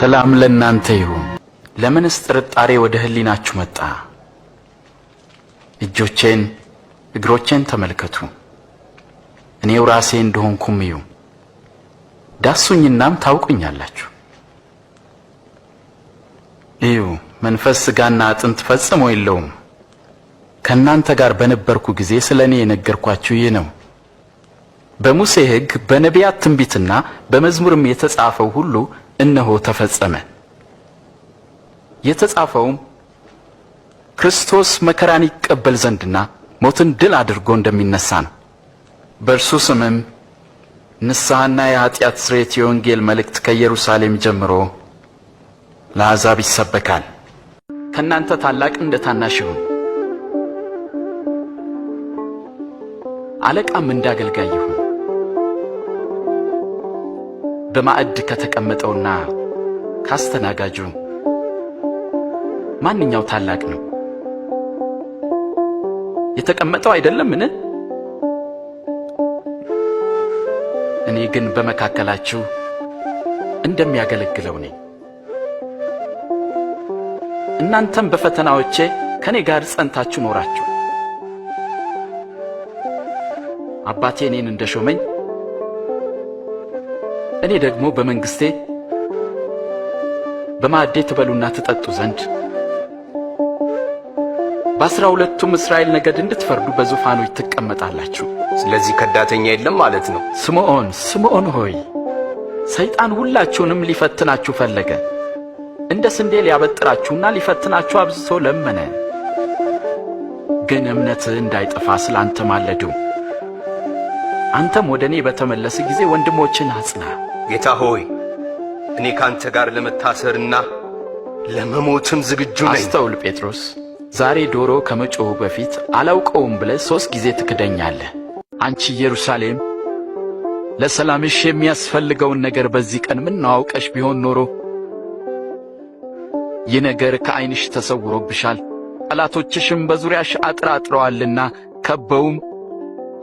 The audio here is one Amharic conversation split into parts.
ሰላም ለእናንተ ይሁን። ለምንስ ጥርጣሬ ወደ ህሊናችሁ መጣ? እጆቼን እግሮቼን ተመልከቱ፣ እኔው ራሴ እንደሆንኩም እዩ። ዳሱኝናም ታውቁኛላችሁ። እዩ፣ መንፈስ ሥጋና አጥንት ፈጽሞ የለውም። ከእናንተ ጋር በነበርኩ ጊዜ ስለኔ የነገርኳችሁ ይህ ነው። በሙሴ ሕግ በነቢያት ትንቢትና በመዝሙርም የተጻፈው ሁሉ እነሆ ተፈጸመ። የተጻፈውም ክርስቶስ መከራን ይቀበል ዘንድና ሞትን ድል አድርጎ እንደሚነሳ ነው። በእርሱ ስምም ንስሐና የኃጢአት ስርየት የወንጌል መልእክት ከኢየሩሳሌም ጀምሮ ለአሕዛብ ይሰበካል። ከእናንተ ታላቅ እንደ ታናሽ ይሁን፣ አለቃም እንደ አገልጋይ ይሁን። በማዕድ ከተቀመጠውና ካስተናጋጁ ማንኛው ታላቅ ነው? የተቀመጠው አይደለምን? እኔ ግን በመካከላችሁ እንደሚያገለግለው ነኝ። እናንተም በፈተናዎቼ ከኔ ጋር ጸንታችሁ ኖራችሁ። አባቴ እኔን እንደሾመኝ እኔ ደግሞ በመንግስቴ በማዕዴ ትበሉና ትጠጡ ዘንድ በ12ቱም እስራኤል ነገድ እንድትፈርዱ በዙፋኖች ትቀመጣላችሁ። ስለዚህ ከዳተኛ የለም ማለት ነው። ስምዖን ሆይ ሰይጣን ሁላችሁንም ሊፈትናችሁ ፈለገ፣ እንደ ስንዴ ሊያበጥራችሁና ሊፈትናችሁ አብዝቶ ለመነ። ግን እምነትህ እንዳይጠፋ ስላንተ ማለዱ። አንተም ወደ እኔ በተመለስ ጊዜ ወንድሞችን አጽና። ጌታ ሆይ እኔ ካንተ ጋር ለመታሰርና ለመሞትም ዝግጁ ነኝ። አስተውል ጴጥሮስ፣ ዛሬ ዶሮ ከመጮሁ በፊት አላውቀውም ብለህ 3 ጊዜ ትክደኛለህ። አንቺ ኢየሩሳሌም፣ ለሰላምሽ የሚያስፈልገውን ነገር በዚህ ቀን ምነው አውቀሽ ቢሆን ኖሮ! ይህ ነገር ከዓይንሽ ተሰውሮብሻል። ጠላቶችሽም በዙሪያሽ አጥራጥረዋልና ከበውም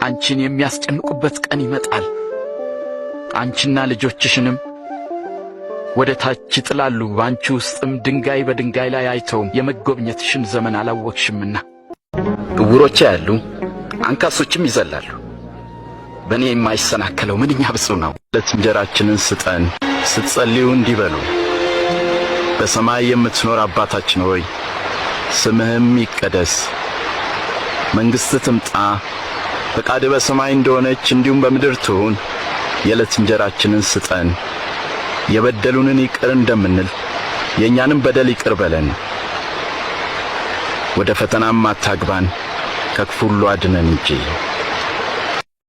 አንቺን የሚያስጨንቁበት ቀን ይመጣል። አንቺና ልጆችሽንም ወደ ታች ይጥላሉ፣ በአንቺ ውስጥም ድንጋይ በድንጋይ ላይ አይተውም። የመጎብኘትሽን ዘመን አላወቅሽምና። ዕውሮች ያያሉ፣ አንካሶችም ይዘላሉ። በእኔ የማይሰናከለው ምንኛ ብፁዕ ነው። ዕለት እንጀራችንን ስጠን። ስትጸልዩ እንዲህ በሉ: በሰማይ የምትኖር አባታችን ሆይ ስምህም ይቀደስ፣ መንግሥትህ ትምጣ፣ ፈቃድህ በሰማይ እንደሆነች እንዲሁም በምድር ትሁን። የዕለት እንጀራችንን ስጠን፣ የበደሉንን ይቅር እንደምንል የእኛንም በደል ይቅር በለን። ወደ ፈተናም አታግባን፣ ከክፉ ሁሉ አድነን እንጂ